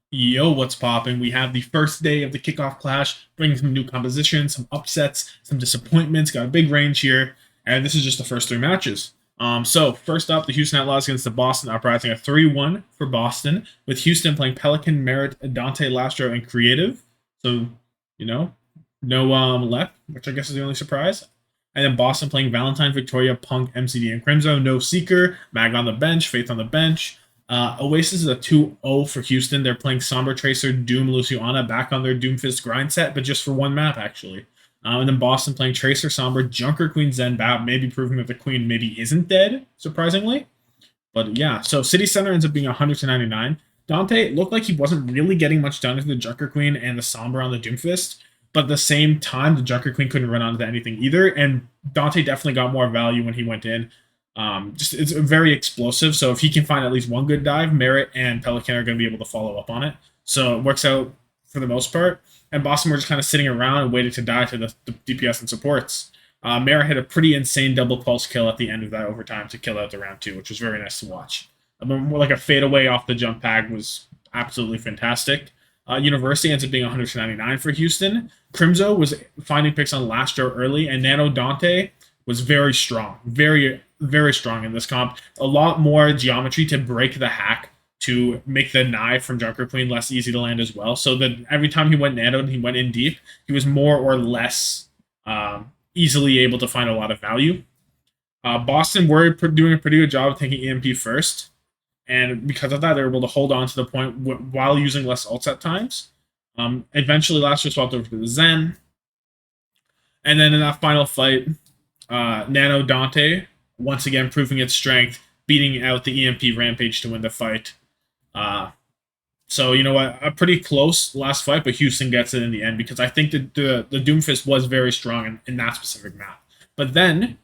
Yo, what's popping? We have the first day of the kickoff clash, bringing some new compositions, some upsets, some disappointments. Got a big range here, and this is just the first three matches. So first up, the Houston Outlaws against the Boston Uprising, a 3-1 for Boston, with Houston playing Pelican, Merritt, Dante Lastro, and Creative. So, you know, no left, which I guess is the only surprise. And then Boston playing Valentine, Victoria, Punk, MCD, and Crimzo. No Seeker, Mag on the bench, Faith on the bench. Oasis is a 2-0 for Houston. They're playing Sombra Tracer, Doom, Luciana back on their Doomfist grind set, but just for one map, actually. And then Boston playing Tracer, Sombra, Junker, Queen, Zen, Bat, maybe proving that the Queen maybe isn't dead, surprisingly. But yeah, so City Center ends up being 100-99. Dante looked like he wasn't really getting much done with the Junker Queen and the Sombra on the Doomfist, but at the same time, the Junker Queen couldn't run onto anything either, and Dante definitely got more value when he went in. Just it's very explosive. So if he can find at least one good dive, Merritt and Pelican are going to be able to follow up on it. So it works out for the most part. And Boston were just kind of sitting around and waiting to die to the DPS and supports. Merritt hit a pretty insane double pulse kill at the end of that overtime to kill out the round two, which was very nice to watch. More like a fadeaway off the jump pad was absolutely fantastic. University ends up being 199 for Houston. Crimzo was finding picks on Lastro early, and Nano Dante was very strong, very strong in this comp. A lot more geometry to break the hack to make the knife from Junker Queen less easy to land as well. So that every time he went nano and he went in deep, he was more or less easily able to find a lot of value. Boston were doing a pretty good job of taking EMP first, and because of that, they were able to hold on to the point while using less ults at times. Eventually, Lastro swapped over to the Zen, and then in that final fight, Nano Dante once again proving its strength, beating out the EMP Rampage to win the fight. So you know what, a pretty close last fight, but Houston gets it in the end because I think that the Doomfist was very strong in that specific map. But then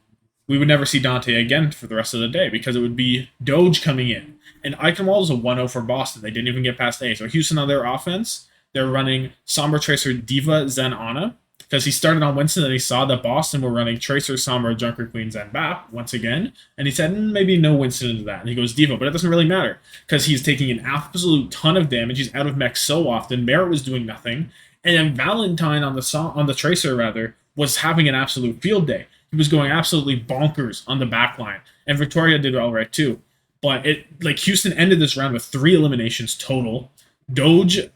we would never see Dante again for the rest of the day because it would be Doge coming in. And Eichenwald is a 1-0 for Boston. They didn't even get past A. So Houston on their offense, they're running Sombra Tracer, Diva, Zen, Ana, because he started on Winston and he saw that Boston were running Tracer, Sombra, Junker, Queens, and Bap once again. And he said, maybe no Winston into that. And he goes Diva, but it doesn't really matter because he's taking an absolute ton of damage. He's out of mech so often. Merritt was doing nothing. And then Valentine on the Tracer, rather, was having an absolute field day. He was going absolutely bonkers on the back line. And Victoria did all right too. But Houston ended this round with 3 eliminations total. Doge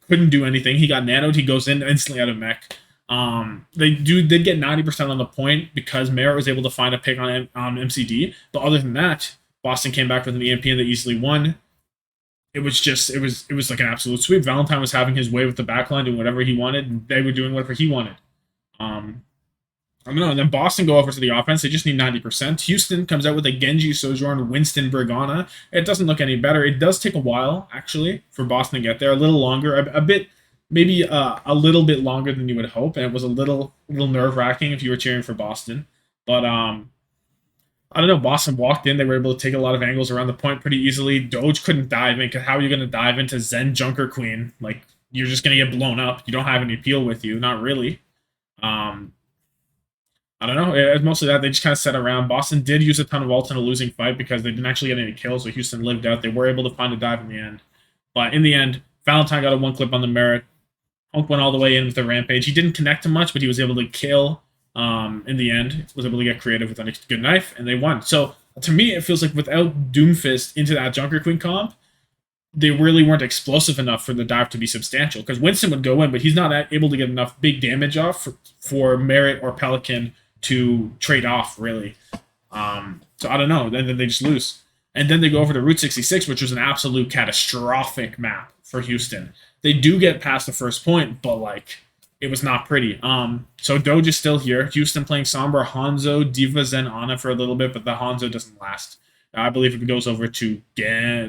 couldn't do anything. He got nanoed. He goes in instantly out of mech. They did get 90% on the point because Merritt was able to find a pick on MCD. But other than that, Boston came back with an EMP and they easily won. It was like an absolute sweep. Valentine was having his way with the backline, doing whatever he wanted. They were doing whatever he wanted. I don't know. And then Boston go over to the offense. They just need 90%. Houston comes out with a Genji, Sojourn, Winston, Brigana. It doesn't look any better. It does take a while, actually, for Boston to get there. A little longer. A bit, maybe a little bit longer than you would hope. And it was a little nerve-wracking if you were cheering for Boston. But, I don't know. Boston walked in. They were able to take a lot of angles around the point pretty easily. Doge couldn't dive in because how are you going to dive into Zen Junker Queen? Like, you're just going to get blown up. You don't have any appeal with you. Not really. I don't know. It was mostly that they just kind of sat around. Boston did use a ton of ults in a losing fight because they didn't actually get any kills, so Houston lived out. They were able to find a dive in the end. But in the end, Valentine got a 1 clip on the Merritt. Hunk went all the way in with the Rampage. He didn't connect to much, but he was able to kill in the end. Was able to get creative with a good knife, and they won. So to me, it feels like without Doomfist into that Junker Queen comp, they really weren't explosive enough for the dive to be substantial because Winston would go in, but he's not able to get enough big damage off for Merritt or Pelican to trade off, really. So I don't know. Then they just lose. And then they go over to Route 66, which was an absolute catastrophic map for Houston. They do get past the first point, but it was not pretty. So Doge is still here. Houston playing Sombra, Hanzo, Diva, Zen, Ana for a little bit, but the Hanzo doesn't last. I believe it goes over to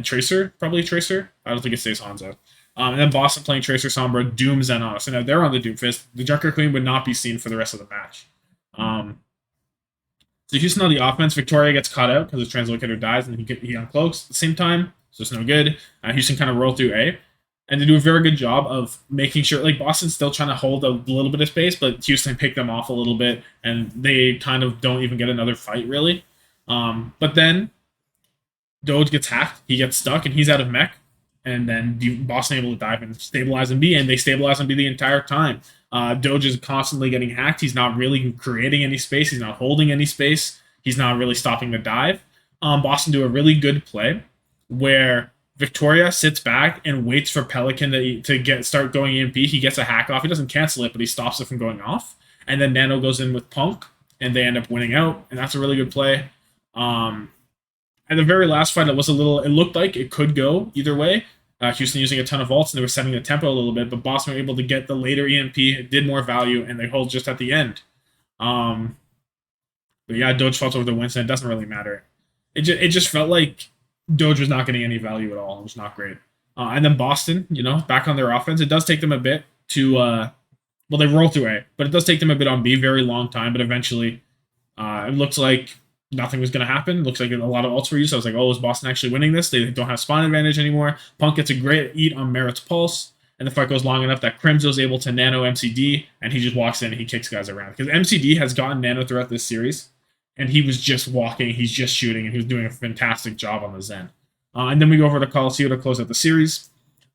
Tracer, probably Tracer. I don't think it stays Hanzo. And then Boston playing Tracer, Sombra, Doom, Zen, Ana. So now they're on the Doomfist. The Junker Queen would not be seen for the rest of the match. So Houston on the offense, Victoria gets caught out because his translocator dies and he uncloaks at the same time, so it's no good. Houston kind of roll through A, and they do a very good job of making sure, Boston's still trying to hold a little bit of space, but Houston picked them off a little bit, and they kind of don't even get another fight, really. But then Doge gets hacked, he gets stuck, and he's out of mech. and then Boston able to dive and stabilize and B, and they stabilize and B the entire time. Doge is constantly getting hacked. He's not really creating any space. He's not holding any space. He's not really stopping the dive. Boston do a really good play where Victoria sits back and waits for Pelican to start going EMP. He gets a hack off. He doesn't cancel it, but he stops it from going off. And then Nano goes in with Punk, and they end up winning out. And that's a really good play. At the very last fight, it looked like it could go either way. Houston using a ton of vaults, and they were setting the tempo a little bit, but Boston were able to get the later EMP, it did more value, and they hold just at the end. But yeah, Doge falls over the Winston. It doesn't really matter. It just felt like Doge was not getting any value at all. It was not great. And then Boston, back on their offense. It does take them a bit to, they roll through A, but it does take them a bit on B, very long time, but eventually it looks like nothing was going to happen. It looks like a lot of ults were used. So I was like, is Boston actually winning this? They don't have spawn advantage anymore. Punk gets a great eat on Merit's Pulse, and the fight goes long enough that Crimzo's able to nano MCD, and he just walks in and he kicks guys around. Because MCD has gotten nano throughout this series, and he was just walking, he's just shooting, and he was doing a fantastic job on the Zen. And then we go over to Coliseum to close out the series.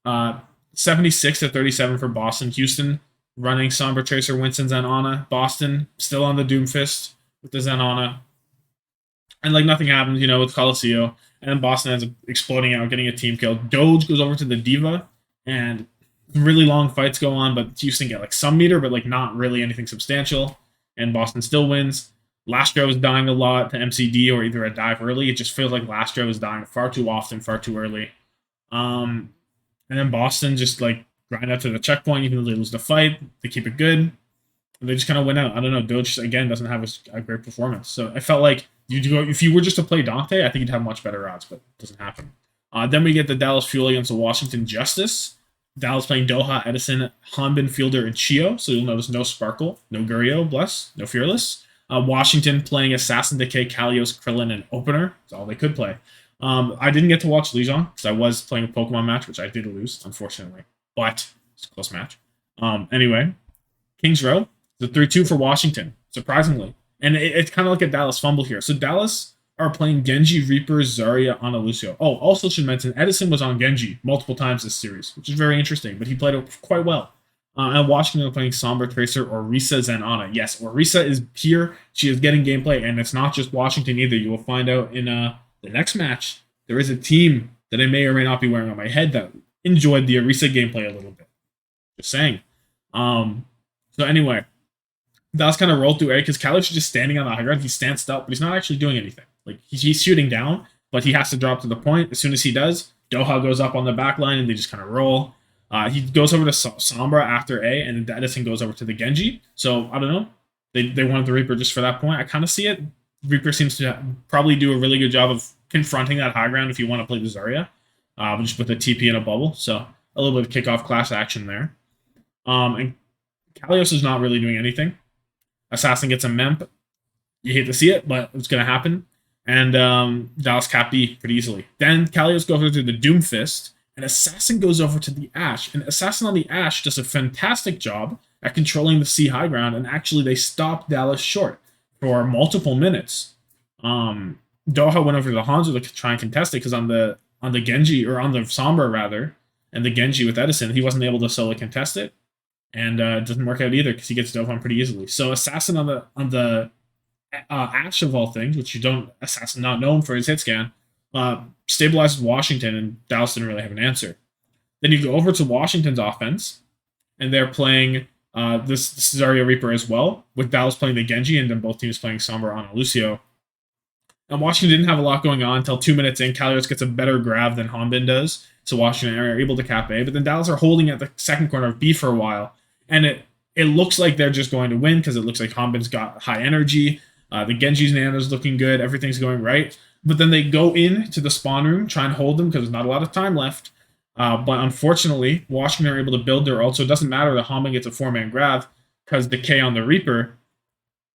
76-37 for Boston. Houston running Sombra Tracer, Winston, Zen, Ana. Boston still on the Doomfist with the Zen, Ana. And nothing happens, with Coliseum. And then Boston ends up exploding out, getting a team kill. Doge goes over to the Diva, and really long fights go on, but Houston get some meter, but not really anything substantial. And Boston still wins. Lastro is dying a lot to MCD or either a dive early. It just feels like Lastro is dying far too often, far too early. And then Boston just grind out to the checkpoint, even though they lose the fight. They keep it good. And they just kind of win out. I don't know. Doge, again, doesn't have a great performance. So I felt like if you were just to play Dante, I think you'd have much better odds, but it doesn't happen. Then we get the Dallas Fuel against the Washington Justice. Dallas playing Doha, Edison, Hanbin, Fielder, and Chio. So you'll notice no Sparkle, no Gurio, Bless, no Fearless. Washington playing Assassin, Decay, Kalios, Krillin, and Opener. That's all they could play. I didn't get to watch Lijon because I was playing a Pokemon match, which I did lose, unfortunately. But it's a close match. Anyway, Kings Row, the 3-2 for Washington, surprisingly. And it's kind of like a Dallas fumble here. So Dallas are playing Genji, Reaper, Zarya, Ana Lucio. Oh, also should mention, Edison was on Genji multiple times this series, which is very interesting, but he played it quite well. And Washington are playing Sombra Tracer, Orisa, Zen, Ana. Yes, Orisa is here. She is getting gameplay, and it's not just Washington either. You will find out in the next match, there is a team that I may or may not be wearing on my head that enjoyed the Orisa gameplay a little bit. Just saying. So anyway, Dallas kind of rolled through A because Kalios is just standing on the high ground. He stands up, but he's not actually doing anything. He's shooting down, but he has to drop to the point. As soon as he does, Doha goes up on the back line, and they just kind of roll. He goes over to Sombra after A, and then Edison goes over to the Genji. So, I don't know. They wanted the Reaper just for that point. I kind of see it. Reaper seems to probably do a really good job of confronting that high ground if you want to play the Zarya. Just with a TP and a bubble. So, a little bit of kickoff class action there. And Kalios is not really doing anything. Assassin gets a Memp. You hate to see it, but it's going to happen. And Dallas cap B pretty easily. Then Kalios goes over to the Doomfist, and Assassin goes over to the Ashe. And Assassin on the Ashe does a fantastic job at controlling the C high ground, and actually they stopped Dallas short for multiple minutes. Doha went over to the Hanzo to try and contest it, because on the Genji, or on the Sombra rather, and the Genji with Edison, he wasn't able to solo contest it. And it doesn't work out either because he gets dove on pretty easily. So Assassin on the Ashe of all things, which Assassin not known for his hit scan, stabilizes Washington, and Dallas didn't really have an answer. Then you go over to Washington's offense, and they're playing this Zarya Reaper as well, with Dallas playing the Genji, and then both teams playing Sombra, Ana Lucio. And Washington didn't have a lot going on until 2 minutes in. Kalios gets a better grab than Hanbin does, so Washington are able to cap A. But then Dallas are holding at the second corner of B for a while, and it looks like they're just going to win because it looks like Hanbin's got high energy. The Genji's Nano's looking good. Everything's going right. But then they go in to the spawn room, try and hold them because there's not a lot of time left. But unfortunately, Washington are able to build their ult, so it doesn't matter that Hanbin gets a 4-man grab because the K on the Reaper,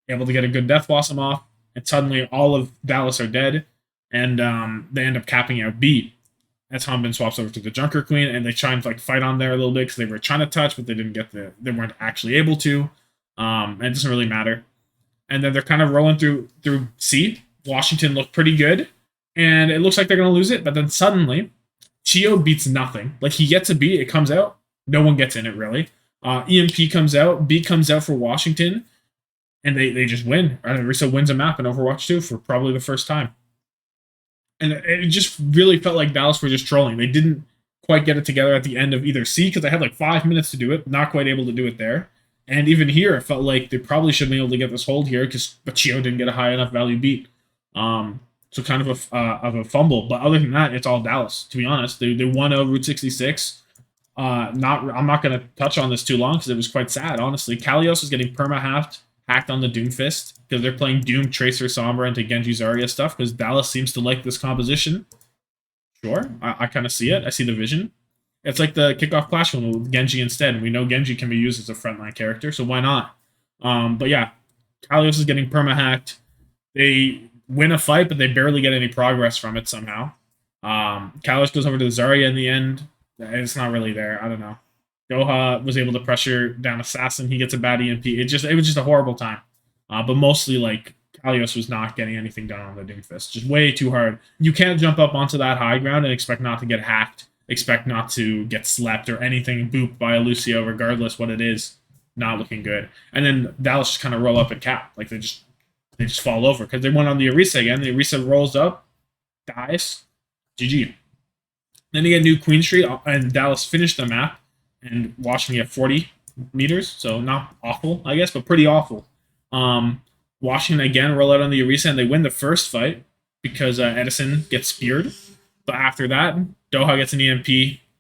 able to get a good Death Blossom off, and suddenly all of Dallas are dead, and they end up capping out B. As Hanbin swaps over to the Junker Queen, and they try and fight on there a little bit because they were trying to touch, but they weren't actually able to. And it doesn't really matter. And then they're kind of rolling through C. Washington looked pretty good, and it looks like they're going to lose it, but then suddenly Chio beats nothing. Like, he gets a beat, it comes out, no one gets in it really. EMP comes out, beat comes out for Washington, and they just win. Orisa wins a map in Overwatch 2 for probably the first time. And it just really felt like Dallas were just trolling. They didn't quite get it together at the end of either C, because they had like 5 minutes to do it, not quite able to do it there. And even here, it felt like they probably should have been able to get this hold here, but Chio didn't get a high enough value beat. So kind of a fumble. But other than that, it's all Dallas. To be honest, they won over Route 66. I'm not gonna touch on this too long because it was quite sad. Honestly, Kalios was getting perma hacked on the Doomfist because they're playing Doom, Tracer, Sombra into Genji Zarya stuff because Dallas seems to like this composition. Sure, I kind of see it. I see the vision. It's like the kickoff clash one with Genji instead. We know Genji can be used as a frontline character, so why not? But yeah, Kalios is getting perma hacked. They win a fight, but they barely get any progress from it somehow. Kalios goes over to Zarya in the end. It's not really there. I don't know. Doha was able to pressure down Assassin. He gets a bad EMP. It was just a horrible time. But mostly, like, Kalios was not getting anything done on the Doomfist. Just way too hard. You can't jump up onto that high ground and expect not to get hacked. Expect not to get slept or anything booped by a Lucio, regardless what it is. Not looking good. And then Dallas just kind of roll up and cap. Like, they just fall over because they went on the Orisa again. The Orisa rolls up, dies, GG. Then they get new Queen Street, and Dallas finished the map, and Washington at 40 meters, so not awful, I guess, but pretty awful. Washington again roll out on the Orisa, and they win the first fight because Edison gets speared. But after that, Doha gets an EMP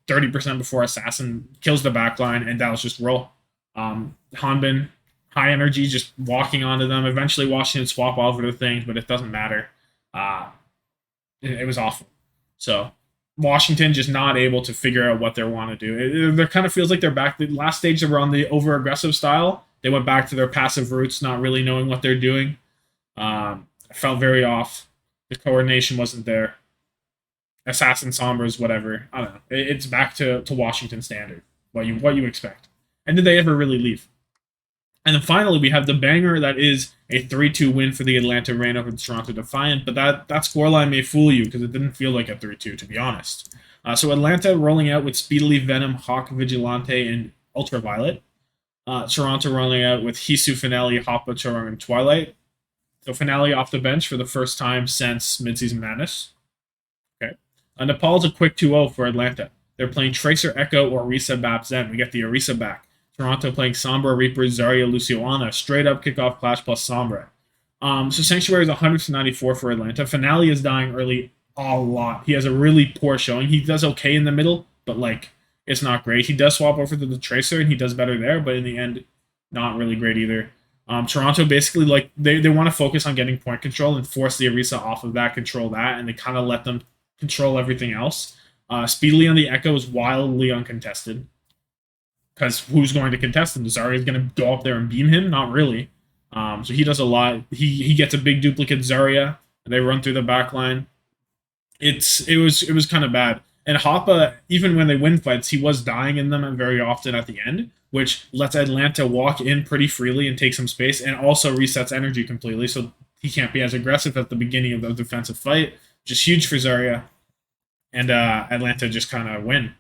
30% before Assassin kills the backline, and Dallas just roll. Hanbin, high energy, just walking onto them. Eventually, Washington swap all of their things, but it doesn't matter. It was awful. So Washington just not able to figure out what they want to do. It kind of feels like they're back. The last stage they were on the over-aggressive style. They went back to their passive roots, not really knowing what they're doing. It felt very off. The coordination wasn't there. Assassin Sombras, whatever. I don't know. It's back to Washington standard. What you expect. And did they ever really leave? And then finally, we have the banger that is a 3-2 win for the Atlanta Reign over the Toronto Defiant. But that scoreline may fool you because it didn't feel like a 3-2, to be honest. So Atlanta rolling out with Speedily, Venom, Hawk, Vigilante, and Ultraviolet. Toronto rolling out with Hisu, Finale, Hoppa, Chorong, and Twilight. So Finale off the bench for the first time since Midseason Madness. Okay. Nepal's a quick 2-0 for Atlanta. They're playing Tracer, Echo, Orisa, Bap, Zen. We get the Orisa back. Toronto playing Sombra, Reaper, Zarya, Luciana. Straight up kickoff clash plus Sombra. So Sanctuary is 194 for Atlanta. Finale is dying early a lot. He has a really poor showing. He does okay in the middle, but like it's not great. He does swap over to the Tracer and he does better there, but in the end, not really great either. Toronto basically like they want to focus on getting point control and force the Orisa off of that, control that, and they kind of let them control everything else. Speedily on the Echo is wildly uncontested. Because who's going to contest him? Zarya is going to go up there and beam him? Not really. So he does a lot. He gets a big duplicate Zarya. They run through the back line. It was kind of bad. And Hoppa, even when they win fights, he was dying in them very often at the end, which lets Atlanta walk in pretty freely and take some space, and also resets energy completely, so he can't be as aggressive at the beginning of the defensive fight. Just huge for Zarya. And Atlanta just kind of win.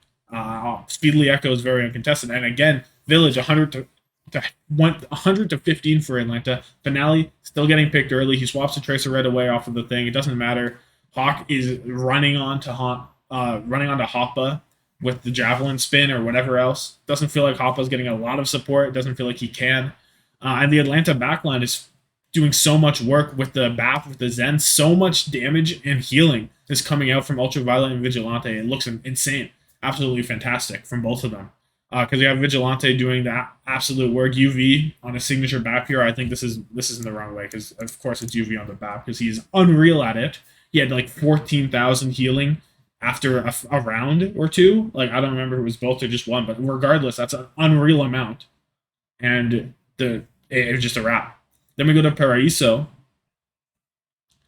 Speedily Echo is very uncontested. And again, Village 100 to 15 for Atlanta. Finale still getting picked early. He swaps the Tracer right away off of the thing. It doesn't matter. Hawk is running onto Hoppa with the Javelin spin or whatever else. Doesn't feel like Hoppa's getting a lot of support. Doesn't feel like he can. And the Atlanta backline is doing so much work with the BAP, with the Zen. So much damage and healing is coming out from Ultraviolet and Vigilante. It looks insane. Absolutely fantastic from both of them. Because you have Vigilante doing that absolute work. UV on a signature BAP here. I think this is in the wrong way because of course it's UV on the BAP because he's unreal at it. He had like 14,000 healing after a round or two. Like I don't remember if it was both or just one, but regardless, that's an unreal amount. And it was just a wrap. Then we go to Paraiso.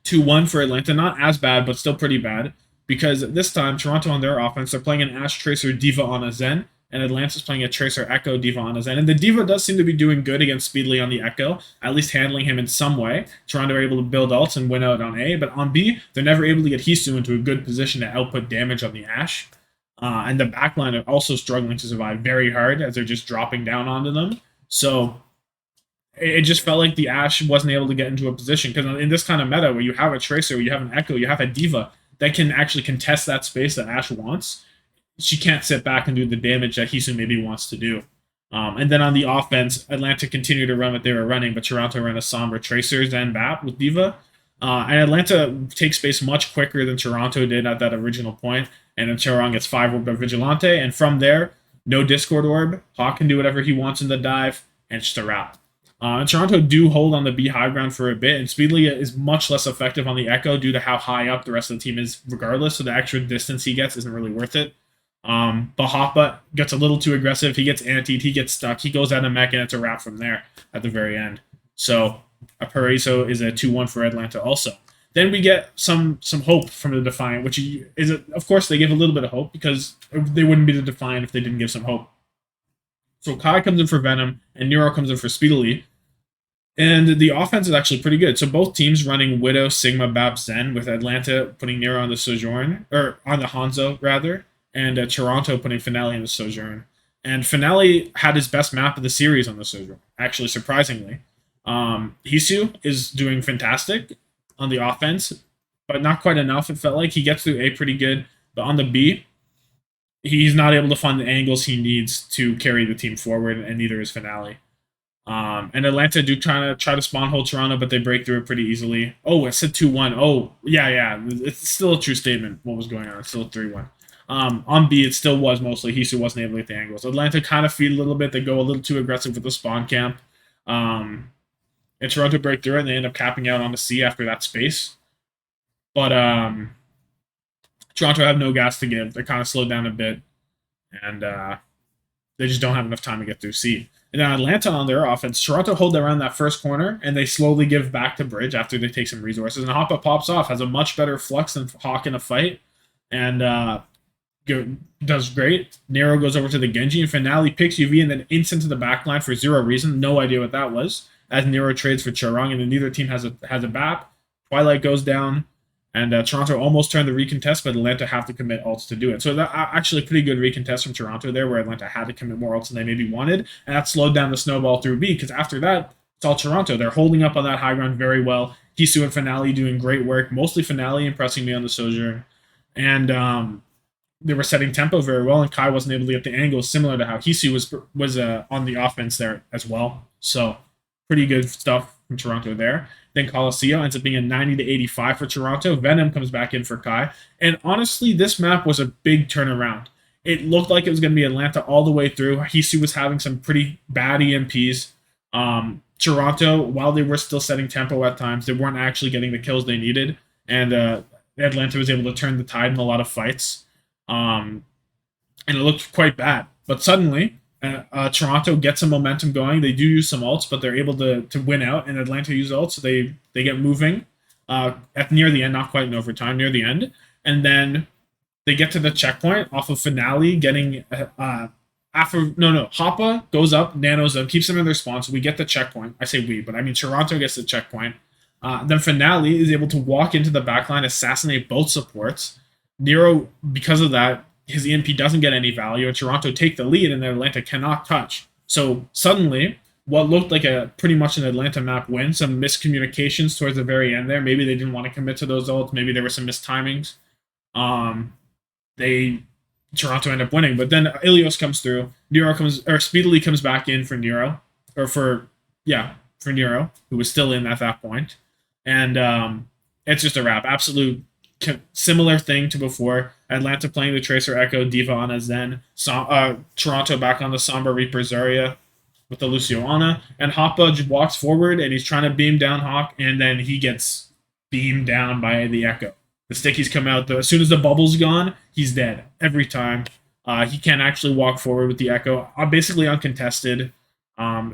2-1 for Atlanta. Not as bad, but still pretty bad. Because this time, Toronto on their offense, they're playing an Ashe Tracer Diva on a Zen, and Atlanta's playing a Tracer Echo Diva on a Zen. And the Diva does seem to be doing good against Speedily on the Echo, at least handling him in some way. Toronto are able to build ults and win out on A, but on B, they're never able to get Hisu into a good position to output damage on the Ashe. And the backline are also struggling to survive very hard as they're just dropping down onto them. So it just felt like the Ashe wasn't able to get into a position because in this kind of meta where you have a Tracer, you have an Echo, you have a Diva that can actually contest that space that Ashe wants, she can't sit back and do the damage that Hisu maybe wants to do. And then on the offense, Atlanta continued to run what they were running, but Toronto ran a Sombra Tracer Zen Bap with Diva. And Atlanta takes space much quicker than Toronto did at that original point. And then Charon gets 5 Orb by Vigilante. And from there, no Discord Orb. Hawk can do whatever he wants in the dive, and it's just a wrap. And Toronto do hold on the B high ground for a bit, and Speedly is much less effective on the Echo due to how high up the rest of the team is regardless, so the extra distance he gets isn't really worth it. But Hoppa gets a little too aggressive. He gets antied. He gets stuck. He goes out of mech, and it's a wrap from there at the very end. So a Paraiso is a 2-1 for Atlanta also. Then we get some hope from the Defiant, which is, of course, they give a little bit of hope because they wouldn't be the Defiant if they didn't give some hope. So Kai comes in for Venom, and Nero comes in for Speedily. And the offense is actually pretty good. So both teams running Widow, Sigma, Bap, Zen, with Atlanta putting Nero on the Sojourn, or on the Hanzo, rather, and Toronto putting Finale on the Sojourn. And Finale had his best map of the series on the Sojourn, actually, surprisingly. Hisu is doing fantastic on the offense, but not quite enough, it felt like. He gets through A pretty good, but on the B, he's not able to find the angles he needs to carry the team forward, and neither is Finale. And Atlanta do try to spawn hold Toronto, but they break through it pretty easily. Oh, it said 2-1. Oh, yeah. It's still a true statement what was going on. It's still a 3-1. On B, it still was mostly Hisu wasn't able to get the angles. Atlanta kind of feed a little bit. They go a little too aggressive with the spawn camp. And Toronto break through it, and they end up capping out on the C after that space. But Toronto have no gas to give. They're kind of slowed down a bit. And they just don't have enough time to get through C. And then Atlanta on their offense, Toronto hold around that first corner, and they slowly give back to Bridge after they take some resources. And Hoppa pops off, has a much better flux than Hawk in a fight, and does great. Nero goes over to the Genji, and Finale picks UV and then ints into the backline for zero reason. No idea what that was. As Nero trades for Charong, and then neither team has a BAP. Twilight goes down, and Toronto almost turned the recontest, but Atlanta have to commit ults to do it. So that actually pretty good recontest from Toronto there, where Atlanta had to commit more ults than they maybe wanted, and that slowed down the snowball through B, because after that, it's all Toronto. They're holding up on that high ground very well. Hisu and Finale doing great work, mostly Finale impressing me on the Sojourn. And they were setting tempo very well, and Kai wasn't able to get the angles, similar to how Hisu was on the offense there as well. So pretty good stuff from Toronto there. Then Coliseum ends up being a 90 to 85 for Toronto. Venom comes back in for Kai. And honestly, this map was a big turnaround. It looked like it was going to be Atlanta all the way through. Hisu was having some pretty bad EMPs. Toronto, while they were still setting tempo at times, they weren't actually getting the kills they needed. And Atlanta was able to turn the tide in a lot of fights. And it looked quite bad. But suddenly, Toronto gets some momentum going. They do use some ults, but they're able to win out. And Atlanta use ults, so they get moving at near the end, not quite in overtime, near the end. And then they get to the checkpoint off of Finale, getting Hoppa goes up, nanos them, keeps them in their spawn, so we get the checkpoint. I say we, but I mean Toronto gets the checkpoint. Then Finale is able to walk into the backline, assassinate both supports. Nero, because of that, his EMP doesn't get any value, and Toronto take the lead, and Atlanta cannot touch. So suddenly, what looked like a pretty much an Atlanta map win, some miscommunications towards the very end there. Maybe they didn't want to commit to those ults. Maybe there were some mistimings. Toronto end up winning, but then Ilios comes through. Speedily comes back in for Nero, for Nero, who was still in at that point, and it's just a wrap. Absolute similar thing to before. Atlanta playing the Tracer Echo, Diva on a Zen. Toronto back on the Sombra Reaper Zarya with the Lucio Ana. And Hoppa just walks forward, and he's trying to beam down Hawk, and then he gets beamed down by the Echo. The stickies come out. As soon as the bubble's gone, he's dead. Every time. He can't actually walk forward with the Echo. Basically uncontested.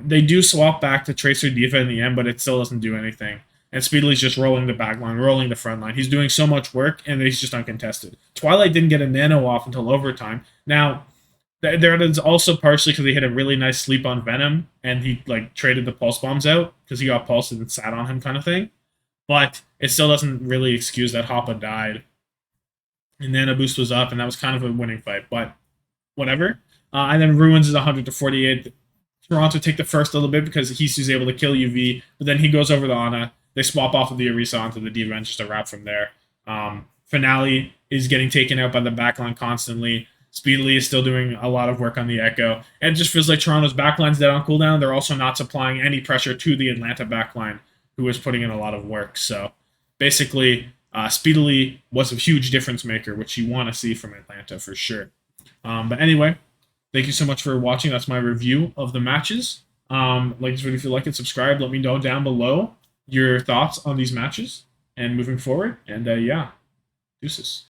They do swap back to Tracer Diva in the end, but it still doesn't do anything. And Speedly's just rolling the back line, rolling the front line. He's doing so much work, and he's just uncontested. Twilight didn't get a nano off until overtime. Now, there is also partially because he hit a really nice sleep on Venom, and he traded the pulse bombs out because he got pulsed and sat on him kind of thing. But it still doesn't really excuse that Hoppa died. and Nana Boost was up, and that was kind of a winning fight, but whatever. And then Ruins is 100 to 48. Toronto take the first a little bit because Hisu's able to kill UV, but then he goes over to Ana. They swap off of the Orisa onto the D.Va and just a wrap from there. Finale is getting taken out by the backline constantly. Speedily is still doing a lot of work on the Echo. And it just feels like Toronto's backline's dead on cooldown. They're also not supplying any pressure to the Atlanta backline, who is putting in a lot of work. So basically, Speedily was a huge difference maker, which you want to see from Atlanta for sure. But anyway, thank you so much for watching. That's my review of the matches. Like this video if you like it, subscribe. Let me know down below your thoughts on these matches and moving forward. And yeah, deuces.